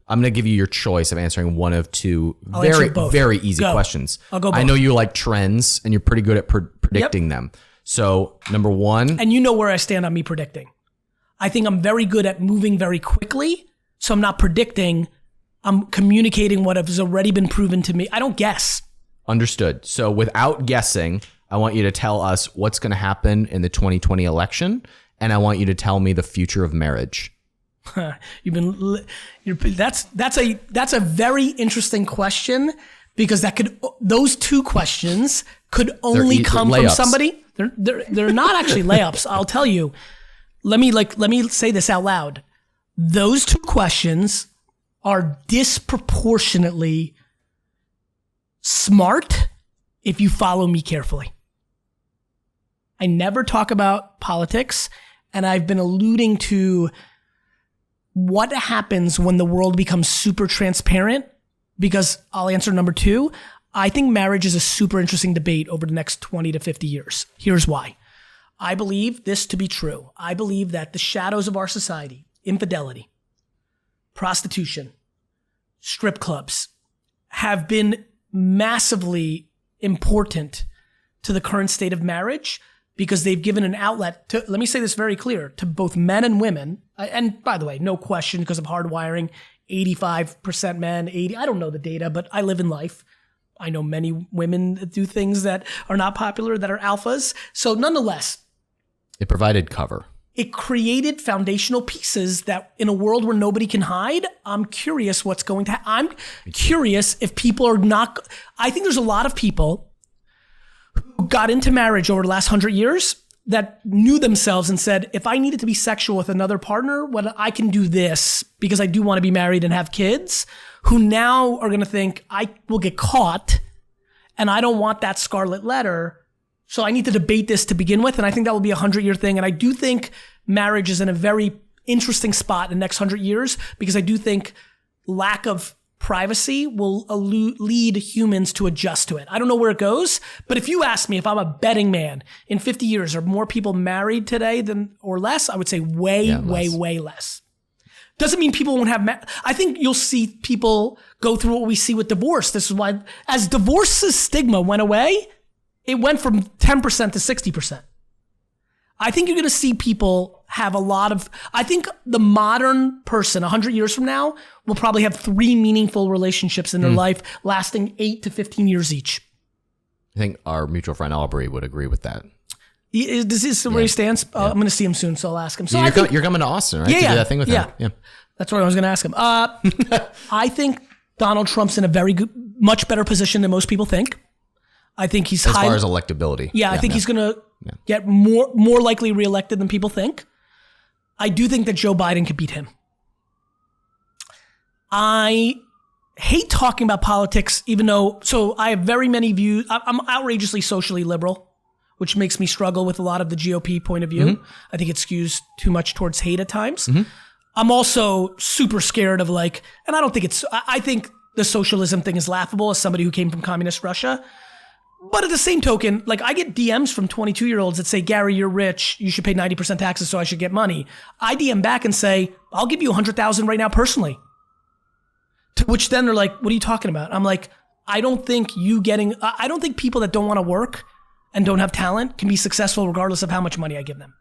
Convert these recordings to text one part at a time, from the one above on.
I'm going to give you your choice of answering one of two very easy questions. I'll go both. I know you like trends and you're pretty good at predicting them. So number one. And you know where I stand on me predicting. I think I'm very good at moving very quickly. So I'm not predicting. I'm communicating what has already been proven to me. I don't guess. Understood. So without guessing, I want you to tell us what's going to happen in the 2020 election. And I want you to tell me the future of marriage. That's a very interesting question, because those two questions could only come from somebody. They're not actually layups. I'll tell you. Let me say this out loud. Those two questions are disproportionately smart if you follow me carefully. I never talk about politics, and I've been alluding to what happens when the world becomes super transparent, because I'll answer number two. I think marriage is a super interesting debate over the next 20 to 50 years. Here's why. I believe this to be true. I believe that the shadows of our society, infidelity, prostitution, strip clubs, have been massively important to the current state of marriage, because they've given an outlet to, let me say this very clear, to both men and women. And by the way, no question, because of hardwiring, 85% men, 80, I don't know the data, but I live in life. I know many women that do things that are not popular, that are alphas. So nonetheless, it provided cover. It created foundational pieces that in a world where nobody can hide, I'm curious what's going to happen. I'm curious if people are not, I think there's a lot of people who got into marriage over the last 100 years that knew themselves and said, if I needed to be sexual with another partner, well, I can do this because I do want to be married and have kids, who now are going to think I will get caught and I don't want that scarlet letter. So I need to debate this to begin with. And I think that will be a 100-year thing. And I do think marriage is in a very interesting spot in the next 100 years, because I do think lack of privacy will lead humans to adjust to it. I don't know where it goes, but if you ask me if I'm a betting man, in 50 years, are more people married today than or less? I would say way less. Doesn't mean people won't have, I think you'll see people go through what we see with divorce. This is why, as divorce's stigma went away, it went from 10% to 60%. I think you're going to see people have a lot of, I think the modern person 100 years from now will probably have 3 meaningful relationships in their life lasting 8 to 15 years each. I think our mutual friend Aubrey would agree with that. Does this where he stands? I'm going to see him soon, so I'll ask him. So you're coming to Austin, right? To do that thing with him. Yeah. That's what I was going to ask him. I think Donald Trump's in a very good, much better position than most people think. I think he's as far as electability. I think he's going to get more likely reelected than people think. I do think that Joe Biden could beat him. I hate talking about politics, even though, so I have very many views. I'm outrageously socially liberal, which makes me struggle with a lot of the GOP point of view. Mm-hmm. I think it skews too much towards hate at times. Mm-hmm. I'm also super scared of and I don't think I think the socialism thing is laughable as somebody who came from communist Russia. But at the same token, I get DMs from 22-year-olds that say, Gary, you're rich. You should pay 90% taxes, so I should get money. I DM back and say, I'll give you $100,000 right now personally. To which then they're like, what are you talking about? I'm like, I don't think people that don't want to work and don't have talent can be successful regardless of how much money I give them.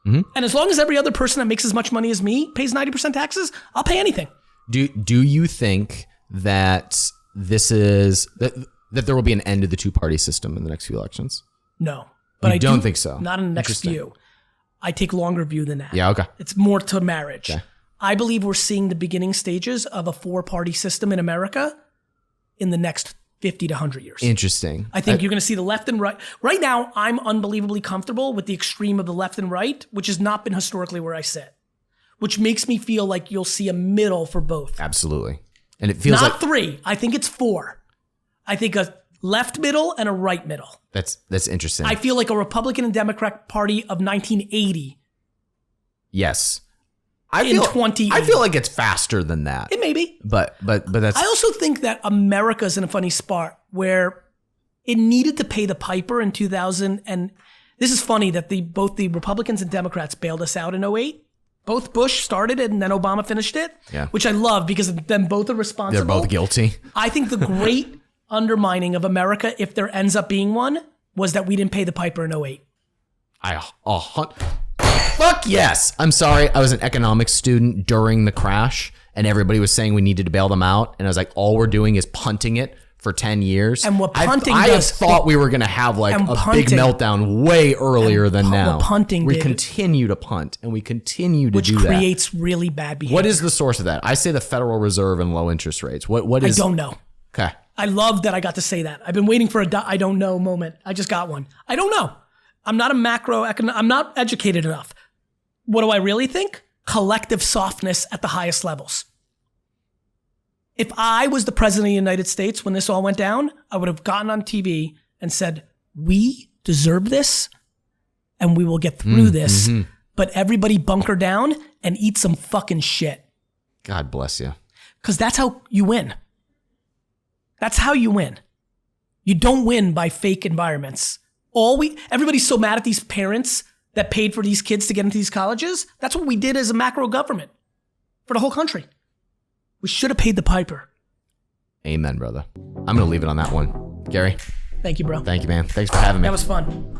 Mm-hmm. And as long as every other person that makes as much money as me pays 90% taxes, I'll pay anything. Do you think that this is... that there will be an end to the two-party system in the next few elections? No. But I don't think so. Not in the next few. I take longer view than that. Yeah, okay. It's more to marriage. Okay. I believe we're seeing the beginning stages of a 4-party system in America in the next 50 to 100 years. Interesting. I think you're going to see the left and right. Right now, I'm unbelievably comfortable with the extreme of the left and right, which has not been historically where I sit, which makes me feel like you'll see a middle for both. Absolutely. And it feels not 3. I think it's 4. I think a left middle and a right middle. That's interesting. I feel like a Republican and Democrat Party of 1980. Yes. I feel like it's faster than that. It may be. But that's... I also think that America's in a funny spot where it needed to pay the piper in 2000. And this is funny that both the Republicans and Democrats bailed us out in 2008. Both Bush started it and then Obama finished it, Yeah. which I love because then both are responsible. They're both guilty. I think the great undermining of America, if there ends up being one, was that we didn't pay the piper in 08. Fuck yes. I'm sorry. I was an economics student during the crash and everybody was saying we needed to bail them out. And I was like, all we're doing is punting it for 10 years. And what punting I does- thought we were going to have like and a big punting- meltdown way earlier than now. what punting we did- continue to punt and we continue to which do that. creates really bad behavior. What is the source of that? I say the Federal Reserve and low interest rates. What I is? don't know. Okay. I love that I got to say that. I've been waiting for I don't know moment. I just got one. I don't know. I'm not I'm not educated enough. What do I really think? Collective softness at the highest levels. If I was the president of the United States when this all went down, I would have gotten on TV and said, we deserve this and we will get through this. But everybody bunker down and eat some fucking shit. God bless you. Because that's how you win. That's how you win. You don't win by fake environments. Everybody's so mad at these parents that paid for these kids to get into these colleges. That's what we did as a macro government for the whole country. We should have paid the piper. Amen, brother. I'm going to leave it on that one. Gary, Thank you, bro. thank you, man. Thanks for having me. That was fun.